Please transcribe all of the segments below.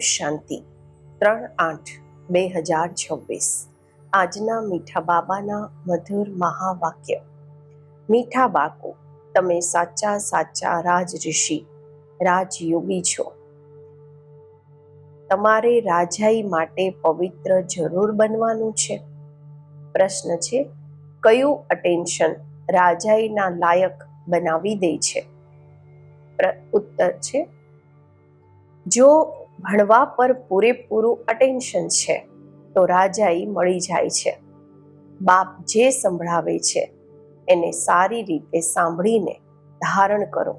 શાંતિ 3/8/2026 આજના મીઠા બાબાના મધુર મહાવાક્ય. મીઠા બાકો, તમે સાચા રાજ ઋષિ રાજયોગી છો. તમારે રાજાઈ માટે પવિત્ર જરૂર બનવાનું છે. પ્રશ્ન છે, કયું અટેન્શન રાજાઈના લાયક બનાવી દે છે? ઉત્તર છે, જો ભણવા પર પૂરેપૂરું અટેન્શન છે તો રાજાઈ મળી જાય છે. બાપ જે સંભળાવે છે એને સારી રીતે સાંભળીને ધારણ કરો.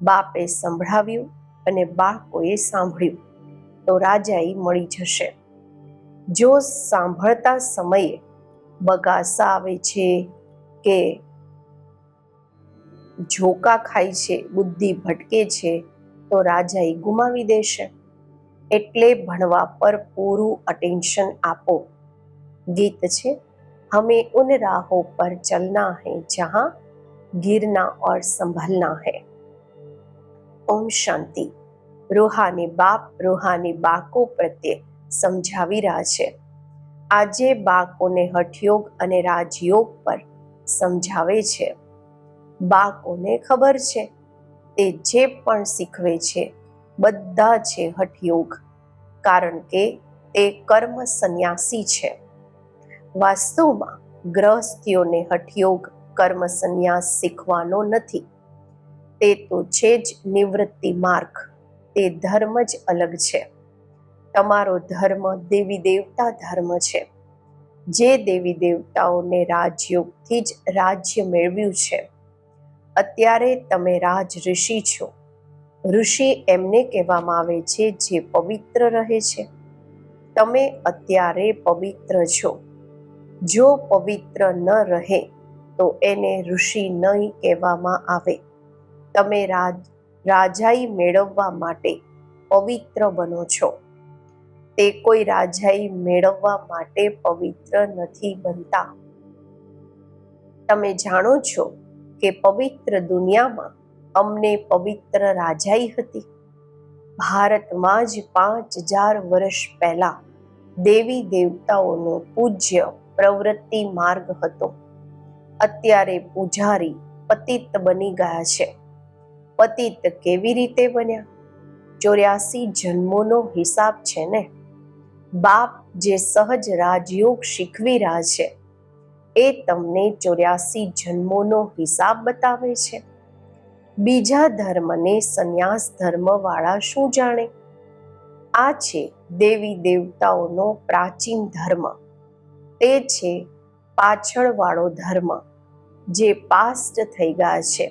બાપે સંભળાવ્યું અને બાળકોએ સાંભળ્યું તો રાજાઈ મળી જશે. જો સાંભળતા સમયે બગાસા આવે છે કે ઝોકા ખાય છે, બુદ્ધિ ભટકે છે તો રાજાઈ ગુમાવી દેશે. એટલે ભણવા પર પૂરું અટેન્શન આપો. ગીત છે, હમે ઉન રાહો પર ચલના હૈ જહાં ગિરના और સંભલના હૈ. ઓમ શાંતિ. રૂહાની બાપ રૂહાની બાકો પ્રત્યે સમજાવી રહ્યા છે. આજે બાળકોને હઠયોગ અને રાજયોગ પર સમજાવે છે. બાળકોને ખબર છે તે જે પણ શીખવે છે બધા છે હઠયોગ, કારણ કે તે કર્મ સંન્યાસી છે. વાસ્તવમાં ગ્રહસ્થીઓને હઠયોગ કર્મ સંન્યાસ શીખવાનો નથી. તે તો છે જ નિવૃત્તિ માર્ગ. તે ધર્મ જ અલગ છે. તમારો ધર્મ દેવી દેવતા ધર્મ છે. જે દેવી દેવતાઓને રાજયોગથી જ રાજ્ય મેળવ્યું છે. અત્યારે તમે રાજ ઋષિ છો. ઋષિ એમને કહેવામાં આવે છે જે પવિત્ર રહે છે. તમે અત્યારે પવિત્ર છો. જો પવિત્ર ન રહે તો એને ઋષિ નહીં કહેવામાં આવે. તમે રાજાઈ મેળવવા માટે પવિત્ર બનો છો. તે કોઈ રાજાઈ મેળવવા માટે પવિત્ર નથી બનતા. તમે જાણો છો કે પવિત્ર દુનિયામાં અમને પવિત્ર રાજાઈ હતી. ભારતમાં જ 5000 વર્ષ પહેલા દેવી દેવતાઓનો પૂજ્ય પ્રવૃત્તિ માર્ગ હતો. અત્યારે પૂજારી પતિત બની ગયા છે. પતિત કેવી રીતે બન્યા? 84 જન્મોનો હિસાબ છે ને. બાપ જે સહજ રાજયોગ શીખવી રહ્યા છે એ તમને 84 જન્મોનો હિસાબ બતાવે છે. બીજા ધર્મને સંન્યાસ ધર્મ વાળા શું જાણે? આ છે દેવી દેવતાઓનો પ્રાચીન ધર્મ. તે છે પાછળવાળો ધર્મ. જે પાસ્ટ થઈ ગયા છે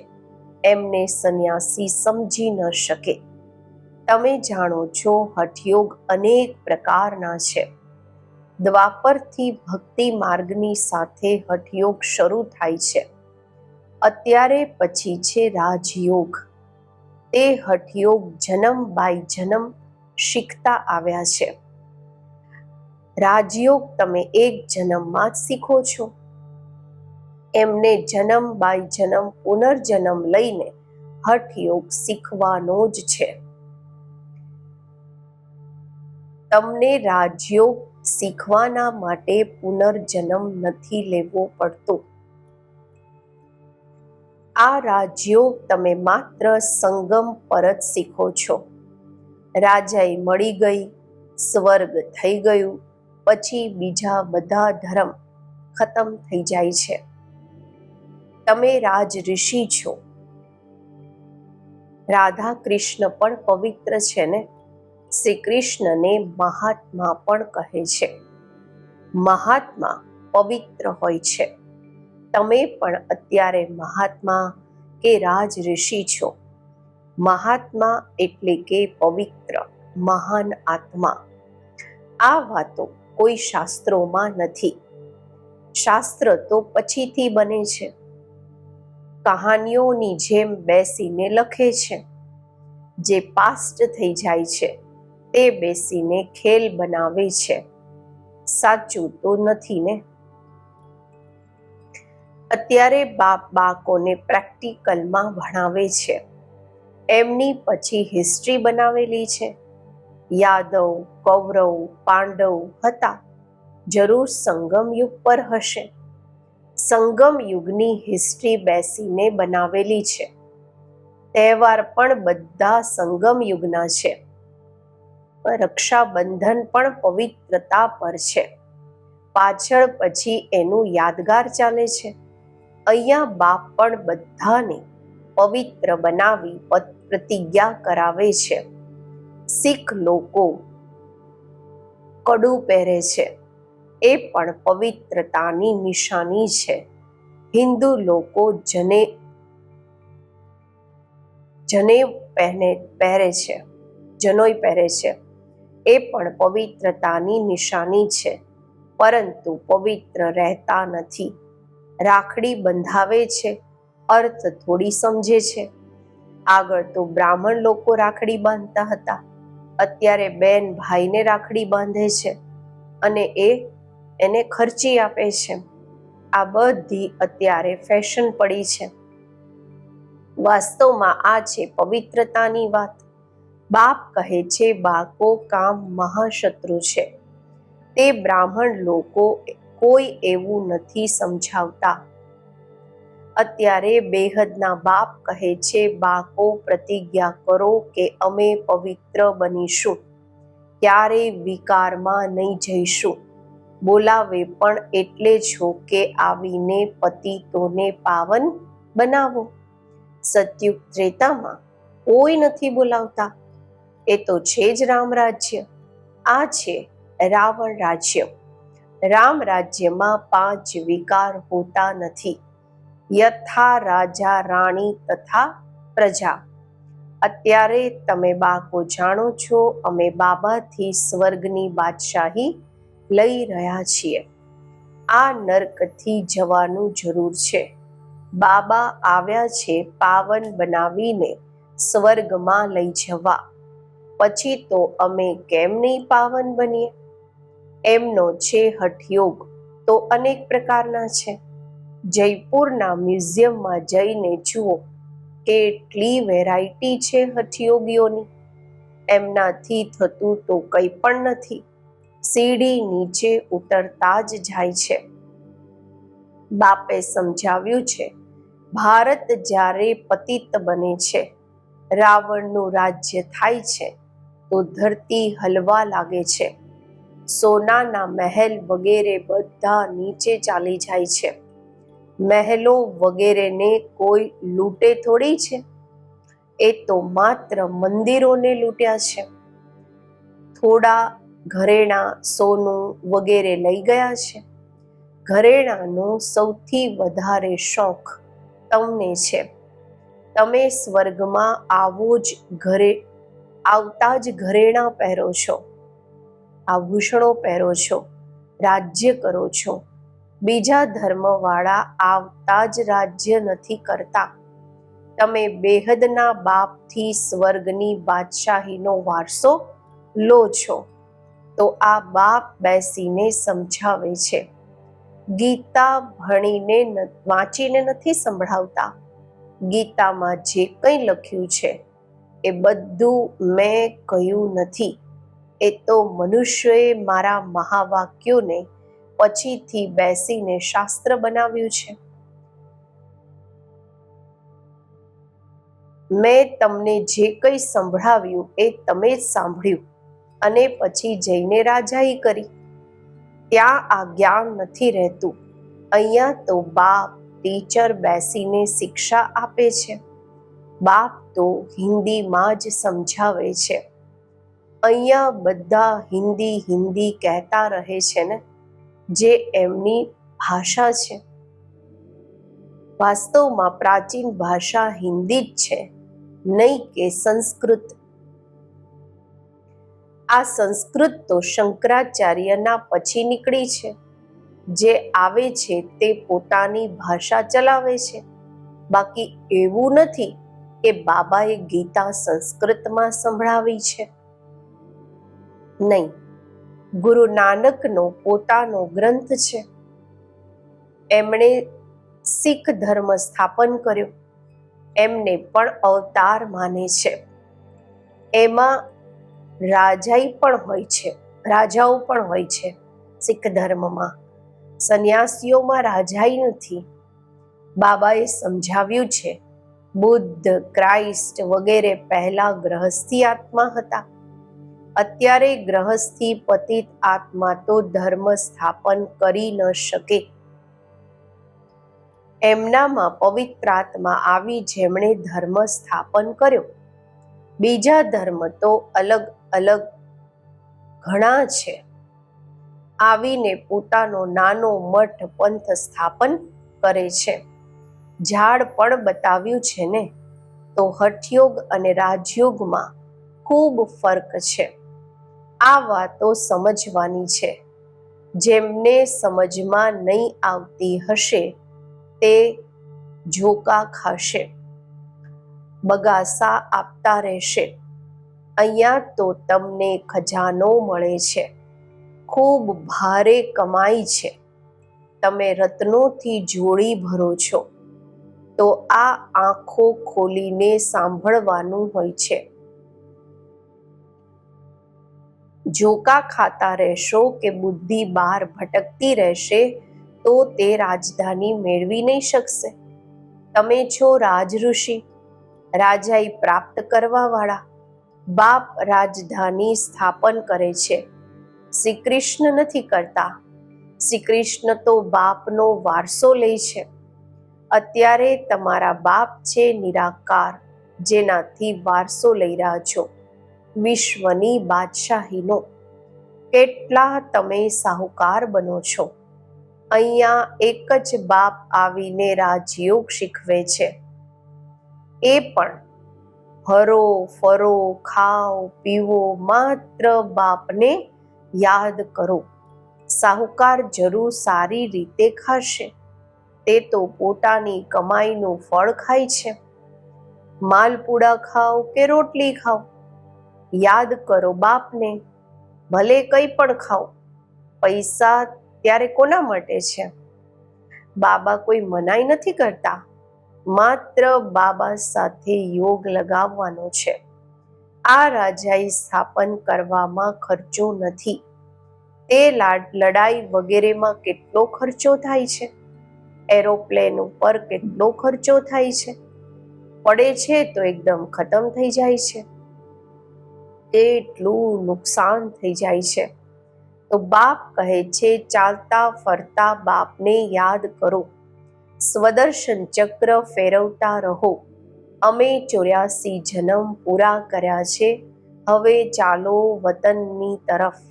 એમને સંન્યાસી સમજી ન શકે. તમે જાણો છો હઠયોગ અનેક પ્રકારના છે. દ્વાપરથી ભક્તિ માર્ગની સાથે હઠયોગ શરૂ થાય છે. અત્યારે પછી છે રાજયોગ. તે હઠયોગ જન્મ બાય જન્મ શીખતા આવ્યા છે. રાજયોગ તમે એક જન્મમાં જ શીખો છો. એમને જન્મ બાય જન્મ પુનર્જન્મ લઈને હઠયોગ શીખવાનો જ છે. તમને રાજયોગ શીખવાના માટે પુનર્જન્મ નથી લેવો પડતો. આ રાજયોગ તમે માત્ર સંગમ પર જ શીખો છો. રાજાઈ મળી ગઈ, સ્વર્ગ થઈ ગયું, પછી બીજા બધા ધર્મ ખતમ થઈ જાય છે. તમે રાજ ઋષિ છો. રાધા કૃષ્ણ પણ પવિત્ર છે ને. શ્રી કૃષ્ણને મહાત્મા પણ કહે છે. મહાત્મા પવિત્ર હોય છે. તમે પણ અત્યારે મહાત્મા કે રાજ ઋષિ છો. મહાત્મા એટલે કે પવિત્ર મહાન આત્મા. આ વાતો કોઈ શાસ્ત્રોમાં નથી. શાસ્ત્ર તો પછીથી બને છે. કહાનીઓની જેમ બેસીને લખે છે. જે પાસ્ટ થઈ જાય છે તે બેસીને ખેલ બનાવે છે. સાચું તો નથી ને. અત્યારે બાપ બાળકોને પ્રેક્ટિકલમાં ભણાવે છે. એમની પછી હિસ્ટ્રી બનાવેલી છે. યાદવ, કૌરવ, પાંડવ હતા, જરૂર સંગમ યુગ પર હશે. સંગમ યુગની હિસ્ટ્રી બેસીને બનાવેલી છે. તહેવાર પણ બધા સંગમ યુગના છે. રક્ષાબંધન પણ પવિત્રતા પર છે. પાછળ પછી એનું યાદગાર ચાલે છે. અહીંયા બાપ પણ બધાને પવિત્ર બનાવી પ્રતિજ્ઞા કરાવે છે. શીખ લોકો કડું પહેરે છે, એ પણ પવિત્રતાની નિશાની છે. હિન્દુ લોકો જનેવ પહેરે છે, જનોઈ પહેરે છે, એ પણ પવિત્રતાની નિશાની છે, પરંતુ પવિત્ર રહેતા નથી. રાખડી બંધાવે છે, અર્થ થોડી સમજે છે. આગળ તો બ્રાહ્મણ લોકો રાખડી બાંધતા હતા, અત્યારે બેન ભાઈને રાખડી બાંધે છે અને એને ખર્ચી આપે છે. આ બધી અત્યારે ફેશન પડી છે. વાસ્તવમાં આ છે પવિત્રતાની વાત. બાપ કહે છે બાળકો કામ મહાશત્રુ છે. તે બ્રાહ્મણ લોકો કોઈ એવું નથી સમજાવતા. અત્યારે બેહદના બાપ કહે છે બાળકો પ્રતિજ્ઞા કરો કે અમે પવિત્ર બનીશું, ક્યારેય વિકારમાં નહીં જઈશું. બોલાવે પણ એટલે છો કે આવીને પતિતોને પાવન બનાવો. સતયુગ ત્રેતામાં કોઈ નથી બોલાવતા. એ તો છે જ રામ રાજ્ય. આ છે રાવણ રાજ્ય. રામ રાજ્યમાં 5 વિકાર હોતા નથી. યથા રાજા રાણી તથા પ્રજા. અત્યારે તમે બાળકો જાણો છો અમે બાબાથી સ્વર્ગની બાદશાહી લઈ રહ્યા છીએ. આ નર્કથી જવાનું જરૂર છે. બાબા આવ્યા છે પાવન બનાવીને સ્વર્ગમાં લઈ જવા. પછી તો અમે કેમ નહીં પાવન બનીએ? એમનો છે હઠયોગ તો અનેક પ્રકારના છે. જયપુરના મ્યુઝિયમમાં જઈને જુઓ, કેટલી વેરાયટી છે હઠયોગીઓની. એમનાથી થતું તો કંઈ પણ નથી. સીડી નીચે ઉતરતા જ જાય છે. બાપે સમજાવ્યું છે ભારત જ્યારે પતિત બને છે, રાવણનું રાજ્ય થાય છે, તો ધરતી હલવા લાગે છે. સોનાના મહેલ વગેરે બધા નીચે ચાલી જાય છે. મહેલો વગેરેને કોઈ લૂંટે થોડી છે. એ તો માત્ર મંદિરોને લૂંટ્યા છે. થોડા ઘરેણાં, સોનું વગેરે લઈ ગયા છે. ઘરેણાંનો સૌથી વધારે શોખ તમને છે. તમે સ્વર્ગમાં આવતા જ ઘરેણાં પહેરો છો, આભૂષણો પહેરો છો, રાજ્ય કરો છો. બીજા ધર્મવાળા આવતા જ રાજ્ય નથી કરતા. તમે બેહદના બાપથી સ્વર્ગની બાદશાહીનો વારસો લો છો. તો આ બાપ બેસીને સમજાવે છે. ગીતા વાંચીને નથી સંભળાવતા. ગીતામાં જે કંઈ લખ્યું છે એ બધું મેં કહ્યું નથી. એ તો મનુષ્યોએ મારા મહાવાક્યોને પછીથી બેસીને શાસ્ત્ર બનાવ્યું છે. મેં તમને જે કંઈ સંભળાવ્યું એ તમે જ સાંભળ્યું અને પછી જઈને રાજાઈ કરી. ત્યાં આ જ્ઞાન નથી રહેતું. અહીંયા તો બાપ ટીચર બેસીને શિક્ષા આપે છે. બાપ તો હિન્દીમાં જ સમજાવે છે. અહીંયા બધા હિન્દી હિન્દી કહેતા રહે છે ને, જે એમની ભાષા છે. વાસ્તવમાં પ્રાચીન ભાષા હિન્દી જ છે, નહીં કે સંસ્કૃત. આ સંસ્કૃત તો શંકરાચાર્યના પછી નીકળી છે. જે આવે છે તે પોતાની ભાષા ચલાવે છે. બાકી એવું નથી કે બાબાએ ગીતા સંસ્કૃતમાં સંભળાવી છે. નહીં, ગુરુ નાનકનો પોતાનો ગ્રંથ છે. એમણે શીખ ધર્મ સ્થાપન કર્યો. એમને પણ અવતાર માને છે. એમાં રાજાઓ પણ હોય છે. શીખ ધર્મમાં સંન્યાસીઓમાં રાજાઈ નથી. બાબાએ સમજાવ્યું છે, બુદ્ધ, ક્રાઇસ્ટ વગેરે પહેલા ગ્રહસ્થી આત્મા હતા. અત્યારે ગ્રહસ્થી પતિત આત્મા તો ધર્મ સ્થાપન કરી ન શકે. એમનામાં પવિત્ર આત્મા આવી જેમણે ધર્મ સ્થાપન કર્યો. બીજા ધર્મ તો અલગ અલગ ઘણા છે. આવીને પોતાનો નાનો મઠ પંથ સ્થાપન કરે છે. ઝાડ પણ બતાવ્યું છે ને. તો હઠયોગ અને રાજયોગમાં ખૂબ ફર્ક છે. આ વાતો સમજવાની છે. જેમને સમજમાં નહીં આવતી હશે તે ઝોકા ખાશે, બગાસા આપતા રહેશે. અહીંયા તો તમને ખજાનો મળે છે. ખૂબ ભારે કમાઈ છે. તમે રત્નોથી જોડી ભરો છો. તો આ આંખો ખોલીને સાંભળવાનું હોય છે. ઝોકા ખાતા રહેશો કે બુદ્ધિ બહાર ભટકતી રહેશે તો તે રાજધાની મેળવી નહીં શકશે. તમે છો રાજઋષિ, રાજાઈ પ્રાપ્ત કરવા વાળા. બાપ રાજધાની સ્થાપન કરે છે. શ્રી કૃષ્ણ નથી કરતા. શ્રી કૃષ્ણ તો બાપનો વારસો લે છે. અત્યારે તમારા બાપ છે નિરાકાર, જેનાથી વારસો લઈ રહ્યા છો વિશ્વની બાદશાહીનો. કેટલા તમે સાહુકાર બનો છો. અહીંયા એક જ બાપ આવીને રાજયોગ શીખવે છે. એ પણ હરો ફરો, ખાઓ પીવો, માત્ર બાપને યાદ કરો. સાહુકાર જરૂર સારી રીતે ખાશે. તે તો પોતાની કમાઈનું ફળ ખાય છે. માલપુડા ખાઓ કે રોટલી ખાઓ, યાદ કરો બાપને. ભલે કંઈ પણ ખાઓ. પૈસા ત્યારે કોના માટે છે? બાબા કોઈ મનાઈ નથી કરતા. માત્ર બાબા સાથે યોગ લગાવવાનો છે. આ રાજાઈ સ્થાપન કરવામાં ખર્ચો નથી. તે લડાઈ વગેરેમાં કેટલો ખર્ચો થાય છે. એરોપ્લેન ઉપર કેટલો ખર્ચો થાય છે. પડે છે તો એકદમ ખતમ થઈ જાય છે. કેટલું નુકસાન થઈ જાય છે. તો બાપ કહે છે, ચાલતા ફરતા બાપને યાદ કરો. સ્વદર્શન ચક્ર ફેરવતા રહો. અમે 84 જન્મ પૂરા કર્યા છે. હવે ચાલો વતનની તરફ.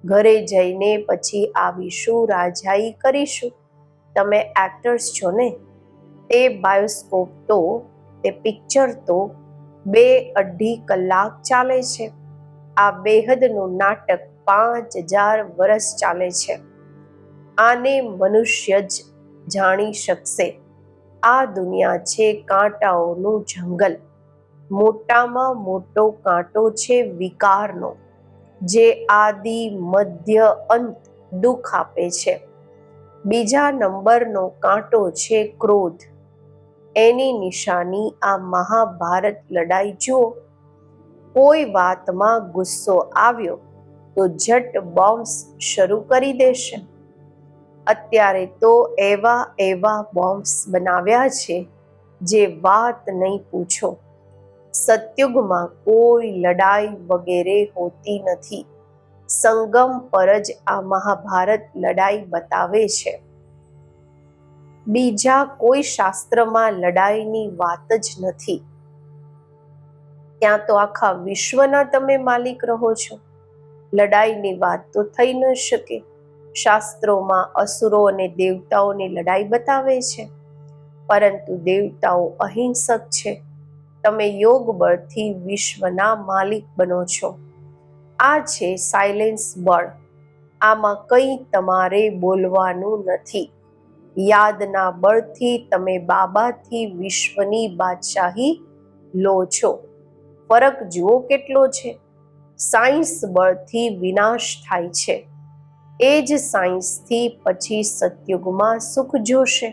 ઘરે જઈને પછી આવીશું, રાજાઈ કરીશું. તમે એક્ટર્સ છો ને. તે બાયોસ્કોપ તો, તે પિક્ચર તો 2-2.5 કલાક ચાલે છે. આ બેહદનું નાટક 5000 વર્ષ ચાલે છે. આને મનુષ્ય જ જાણી શકશે. આ દુનિયા છે કાંટાઓનું જંગલ. મોટામાં મોટો કાંટો છે વિકારનો, જે આદિ મધ્ય અંત દુઃખ આપે છે. બીજા નંબરનો કાંટો છે ક્રોધ. એની નિશાની આ મહાભારત લડાઈ જુઓ. કોઈ વાતમાં ગુસ્સો આવ્યો તો ઝટ બોમ્બ્સ શરૂ કરી દેશે. અત્યારે તો એવા બોમ્બ્સ બનાવ્યા છે જે વાત નહીં પૂછો. સતયુગમાં કોઈ લડાઈ વગેરે હોતી નથી. સંગમ પર જ આ મહાભારત લડાઈ બતાવે છે. બીજા કોઈ શાસ્ત્રમાં લડાઈની વાત જ નથી. ત્યાં તો આખા વિશ્વના તમે માલિક રહો છો. લડાઈની વાત તો થઈ ન શકે. શાસ્ત્રોમાં અસુરો અને દેવતાઓની લડાઈ બતાવે છે, પરંતુ દેવતાઓ અહિંસક છે. તમે યોગ બળથી વિશ્વના માલિક બનો છો. આ છે સાયલેન્સ બળ. આમાં કંઈ તમારે બોલવાનું નથી. યાદના બળથી તમે બાબાથી વિશ્વની બાદશાહી લો છો. ફરક જુઓ કેટલો છે. સાયન્સ બળથી વિનાશ થાય છે. એ જ સાયન્સથી પછી સતયુગમાં સુખ જોશે.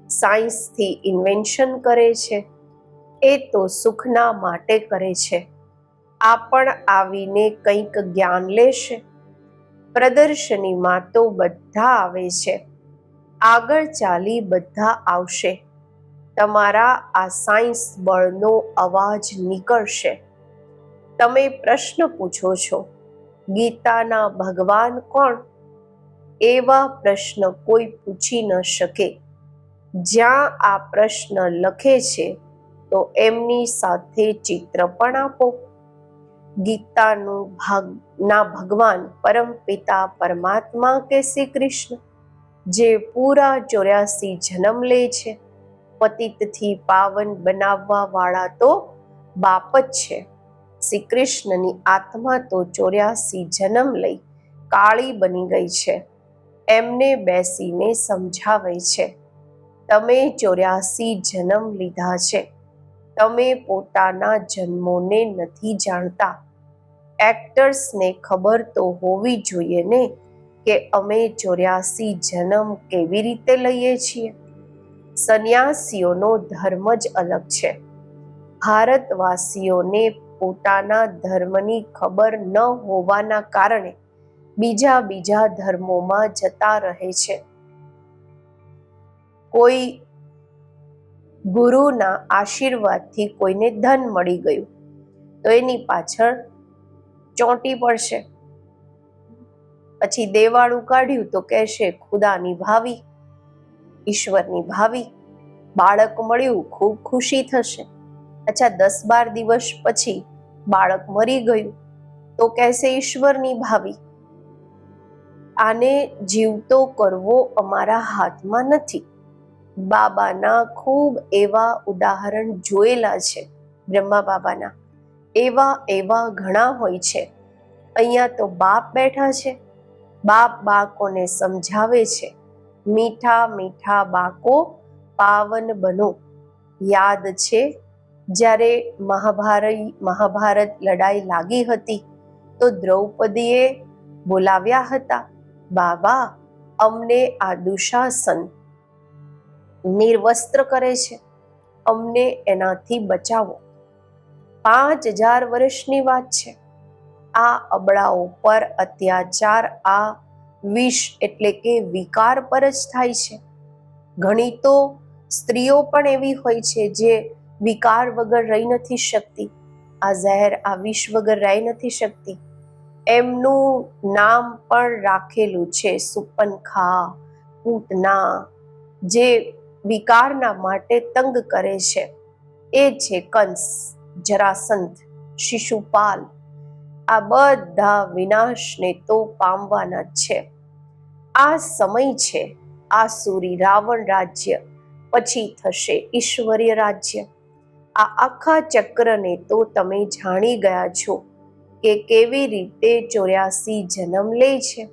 સાયન્સથી ઇન્વેન્શન કરે છે, એ તો સુખના માટે કરે છે. આ પણ આવીને કંઈક જ્ઞાન લેશે. પ્રદર્શનીમાં તો બધા આવે છે, આગળ ચાલી બધા આવશે. તમારા આ સાયન્સ બળનો અવાજ નીકળશે. તમે પ્રશ્ન પૂછો છો, ગીતાના ભગવાન કોણ? એવા પ્રશ્ન કોઈ પૂછી ન શકે. જ્યાં આ પ્રશ્ન લખે છે તો એમની સાથે ચિત્ર પણ આપો. ગીતાના ભગવાન પરમપિતા પરમાત્મા કે શ્રી કૃષ્ણ, જે પૂરા 84 જન્મ લે છે? પતિતથી પાવન બનાવવા વાળા તો બાપ જ છે. શ્રી કૃષ્ણની આત્મા તો 84 જન્મ લઈ કાળી બની ગઈ છે. એમને બેસીને સમજાવે છે, તમે 84 જન્મ લીધા છે. તમે પોતાના જન્મોને નથી જાણતા. એક્ટર્સને ખબર તો હોવી જોઈએ ને કે અમે 84 જન્મ કેવી રીતે લઈએ છીએ. સંન્યાસીઓનો ધર્મ જ અલગ છે. ભારતવાસીઓને પોતાના ધર્મની ખબર ન હોવાના કારણે બીજા ધર્મોમાં જતા રહે છે. કોઈ ગુરુના આશીર્વાદથી કોઈને ધન મળી ગયું તો એની પાછળ ચોંટી પડશે. પછી દેવાળું કાઢ્યું તો કહેશે ખુદાની ભાવી, ઈશ્વરની ભાવી. બાળક મળ્યું, ખૂબ ખુશી થશે. અચ્છા 10-12 દિવસ પછી બાળક મરી ગયું તો કહેશે ઈશ્વરની ભાવી. આને જીવતો કરવો અમારા હાથમાં નથી. બાબાના ખૂબ એવા ઉદાહરણ જોયેલા છે. બ્રહ્મા બાબાના એવા ઘણા હોય છે. અહીંયા તો બાપ બેઠા છે. બાપ બાળકોને સમજાવે છે, મીઠા મીઠા બાળકો પાવન બનો. યાદ છે જ્યારે મહાભારત લડાઈ લાગી હતી તો દ્રૌપદીએ બોલાવ્યા હતા, બાબા અમને આ દુશાસન નિર્વસ્ત્ર કરે છે, અમને એનાથી બચાવો. 5000 વર્ષની વાત છે. આ અબળાઓ પર અત્યાચાર આ વિષ એટલે કે વિકાર પર જ થાય છે. ઘણી તો સ્ત્રીઓ પણ એવી હોય છે જે વિકાર વગર રહી નથી શકતી. આ ઝેર, આ વિષ વગર રહી નથી શકતી. એમનું નામ પણ રાખેલું છે સુપનખા, પૂતના. જે વિકારના માટે તંગ કરે છે એ છે કંસ, જરાસંધ, શિશુપાલ. આ બધા વિનાશને તો પામવાના જ છે. આ સમય છે આસુરી રાવણ રાજ્ય, પછી થશે ઈશ્વરીય રાજ્ય. આ આખા ચક્રને તો તમે જાણી ગયા છો કે કેવી રીતે 84 જન્મ લે છે.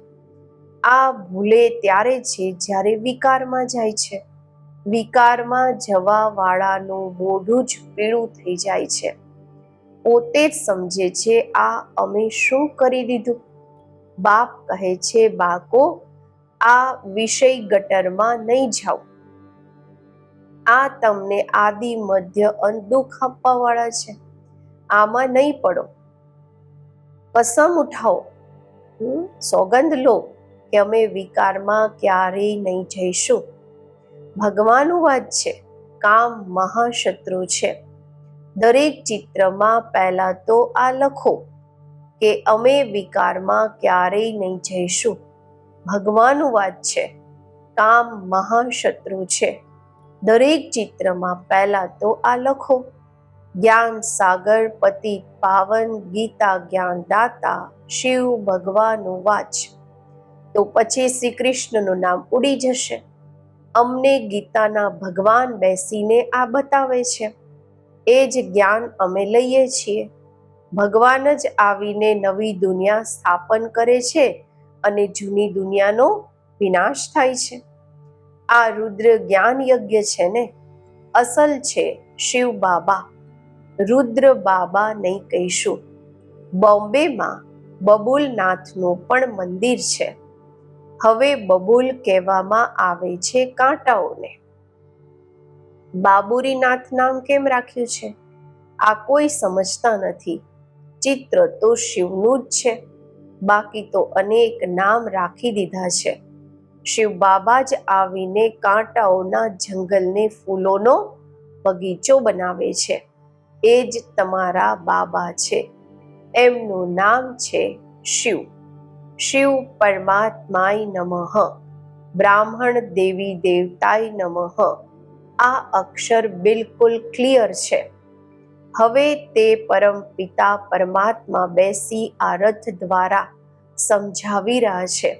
આ ભૂલે ત્યારે છે જ્યારે વિકારમાં જાય છે. વિકારમાં જવા વાળાનું મોઢું જ પીળું થઈ જાય છે. પોતે જ સમજે છે આ અમે શું કરી દીધું. બાપ કહે છે, બાળકો આ વિષય ગટરમાં નહીં જાઓ. આ તમને આદિ મધ્ય અંત દુઃખ આપવા વાળા છે. આમાં નહીં પડો. કસમ ઉઠાવો, સોગંદ લો કે અમે વિકારમાં ક્યારેય નહીં જઈશું. ભગવાનનું વાત છે, કામ મહાશત્રુ છે. દરેક ચિત્રમાં પહેલા તો આ લખો કે અમે વિકારમાં ક્યારેય નહીં જઈશું. ભગવાનનું વાત છે, કામ મહાશત્રુ છે. દરેક ચિત્રમાં પહેલા તો આ લખો. જ્ઞાન સાગર પતિ પાવન ગીતા જ્ઞાન દાતા શિવ ભગવાનનું વાચ. તો પછી શ્રી કૃષ્ણનું નામ ઉડી જશે. અમને ગીતાના ભગવાન બેસીને આ બતાવે છે. એ જ જ્ઞાન અમે લઈએ છીએ. ભગવાન જ આવીને નવી દુનિયા સ્થાપન કરે છે અને જૂની દુનિયાનો વિનાશ થાય છે. આ રુદ્ર જ્ઞાન યજ્ઞ છે ને, અસલ છે શિવ બાબા. રુદ્ર બાબા નહીં કહીશું. બોમ્બેમાં બબુલનાથનું પણ મંદિર છે. હવે બબુલ કહેવામાં આવે છે કાંટાઓને. બાબુરીનાથ નામ કેમ રાખ્યું છે આ કોઈ સમજતા નથી. ચિત્ર તો શિવનું જ છે, બાકી તો અનેક નામ રાખી દીધા છે. શિવ બાબા જ આવીને કાંટાઓના જંગલને ફૂલોનો બગીચો બનાવે છે. એ જ તમારા બાબા છે. એમનું નામ છે શિવ. શિવ પરમાત્માય નમઃ, બ્રાહ્મણ દેવી દેવતાય નમઃ. આ અક્ષર બિલકુલ ક્લિયર છે. હવે તે પરમ પિતા પરમાત્મા બેસી આ રથ દ્વારા સમજાવી રહ્યા છે.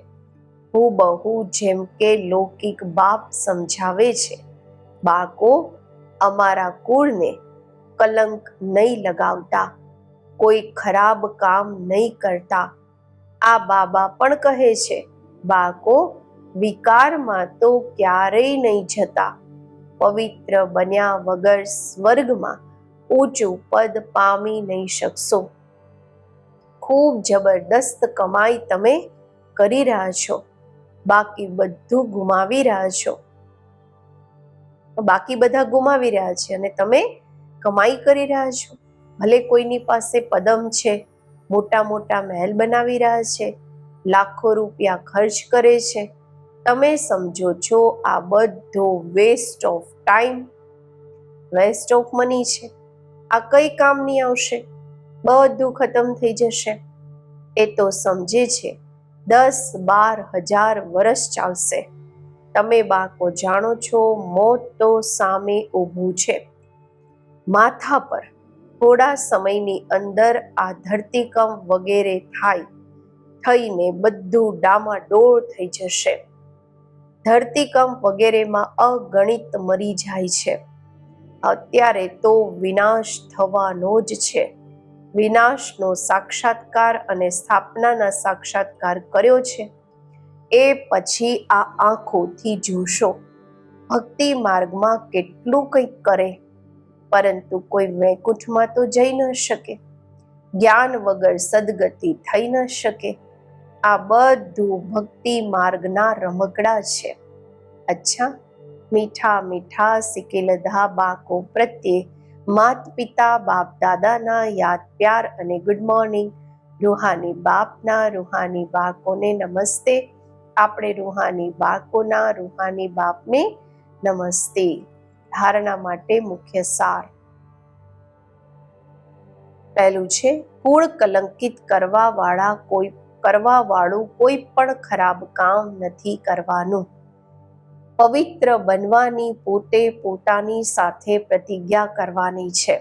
હુબહુ જેમ કે લૌકિક બાપ સમજાવે છે. બાળકો, અમારા કુળને કલંક નહીં લગાવતા, કોઈ ખરાબ કામ નહીં કરતા. આ બાબા પણ કહે છે, બાળકો, વિકારમાં તો ક્યારેય નહીં જતા. પવિત્ર બન્યા વગર સ્વર્ગમાં ઊંચું પદ પામી નહીં શકશો. ખૂબ જબરદસ્ત કમાઈ તમે કરી રહ્યા છો, બાકી બધું ગુમાવી રહ્યા છો. બાકી બધા ગુમાવી રહ્યા છે અને તમે કમાઈ કરી રહ્યા છો. ભલે કોઈની પાસે પદમ છે, મોટા મોટા મહેલ બનાવી રહ્યા છે, લાખો રૂપિયા ખર્ચ કરે છે. તમે સમજો છો આ બધો waste of time, waste of money છે. આ કઈ કામ નહીં આવશે, બધું ખતમ થઈ જશે. એ તો સમજે છે 10-12 હજાર વર્ષ ચાલશે. તમે બાળકો જાણો છો, મોત તો સામે ઊભું છે માથા પર. થોડા સમયની અંદર આ ધરતીકંપ વગેરે થઈને બધું ડામાડોળ થઈ જશે. ધરતીકંપ વગેરેમાં અગણિત મરી જાય છે. અત્યારે તો વિનાશ થવાનો જ છે. વિનાશનો સાક્ષાત્કાર અને સ્થાપનાના સાક્ષાત્કાર કર્યો છે. એ પછી આ આંખોથી જોશો. ભક્તિ માર્ગમાં કેટલું કંઈક કરે, પરંતુ કોઈ વૈકુંઠમાં તો જઈ ન શકે. જ્ઞાન વગર સદગતિ થઈ ન શકે. આ બધું ભક્તિ માર્ગના રમકડા છે. અચ્છા, મીઠા મીઠા સિકેલધા બાકો પ્રત્યે માત પિતા બાપ દાદાના યાદ પ્યાર અને ગુડ મોર્નિંગ. રૂહાની બાપના રૂહાની બાળકોને નમસ્તે. આપણે રૂહાની બાળકોના રૂહાની બાપને નમસ્તે. ધારણા માટે મુખ્ય સાર. પહેલું છે, કુળ કલંકિત કરવાવાળું કોઈ પણ ખરાબ કામ નથી કરવાનું. પવિત્ર બનવાની પોતે પોતાની સાથે પ્રતિજ્ઞા કરવાની છે.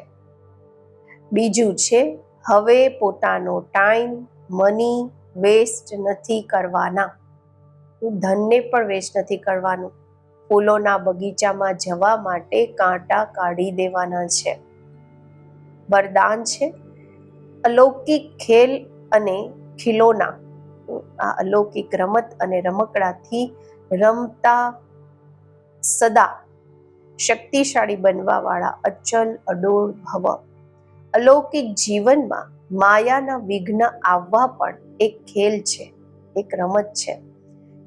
બીજું છે, હવે પોતાનો ટાઈમ, મની વેસ્ટ નથી કરવાના. ધનને પણ વેસ્ટ નથી કરવાનું. ફૂલોના બગીચામાં જવા માટે કાંટા કાઢી દેવાના છે. વરદાન છે, અલૌકિક ખેલ અને ખિલોના, આ અલૌકિક રમત અને રમકડાથી રમતા સદા શક્તિશાળી બનવા વાળા અચલ અડોળ ભવ. અલૌકિક જીવનમાં માયાના વિઘ્ન આવવા પણ એક ખેલ છે, એક રમત છે.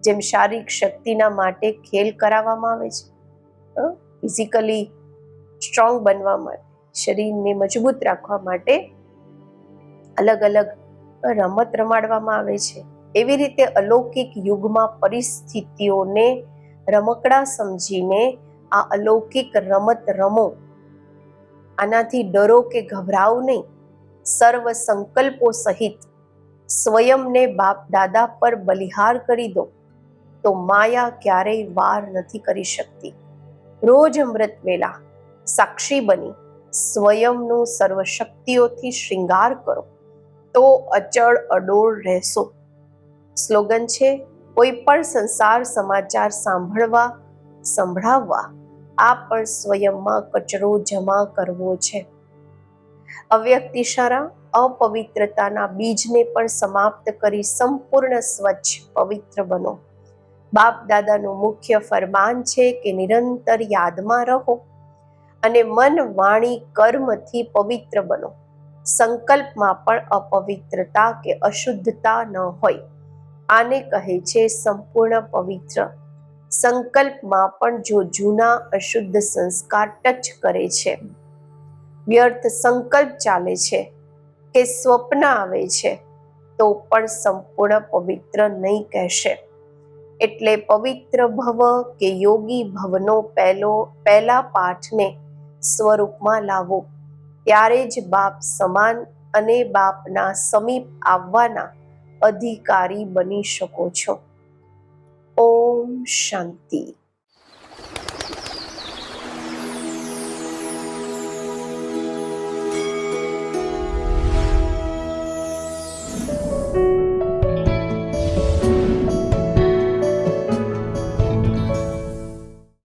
જેમ શારીરિક શક્તિના માટે ખેલ કરાવવામાં આવે છે, ફિઝિકલી સ્ટ્રોંગ બનવા માટે, શરીરને મજબૂત રાખવા માટે અલગ અલગ રમત રમાડવામાં આવે છે. એવી રીતે અલૌકિક યુગમાં પરિસ્થિતિઓને રમકડા સમજીને આ અલૌકિક રમત રમો. આનાથી ડરો કે ગભરાવ નહીં. સર્વ સંકલ્પો સહિત સ્વયંને બાપ દાદા પર બલિહાર કરી દો, તો માયા ક્યારેય વાર નથી કરી શકતી. રોજ અમૃત વેલા સાક્ષી બની સ્વયંનું સર્વશક્તિઓથી શ્રૃંગાર કરો, તો અચળ અડોળ રહેશો. સ્લોગન છે, કોઈ પણ સંસાર સમાચાર સંભળાવવા આ પણ સ્વયંમાં કચરો જમા કરવો છે. અવ્યક્ત ઇશારા અપવિત્રતાના બીજને પણ સમાપ્ત કરી સંપૂર્ણ સ્વચ્છ પવિત્ર બનો. બાપ દાદાનું મુખ્ય ફરમાન છે કે નિરંતર યાદમાં રહો અને મન વાણી કર્મથી પવિત્ર બનો. સંકલ્પમાં પણ અપવિત્રતા કે અશુદ્ધતા ન હોય. આને કહે છે સંપૂર્ણ પવિત્ર. સંકલ્પમાં પણ જો જૂના અશુદ્ધ સંસ્કાર ટચ કરે છે, વ્યર્થ સંકલ્પ ચાલે છે, કે સ્વપ્ન આવે છે તો પણ સંપૂર્ણ પવિત્ર નહીં કહેશે. એટલે પવિત્ર ભવ કે યોગી ભવનો પહેલા પાઠને સ્વરૂપમાં લાવો, ત્યારે જ બાપ સમાન અને બાપના સમીપ આવવાના અધિકારી બની શકો છો. ઓમ શાંતિ.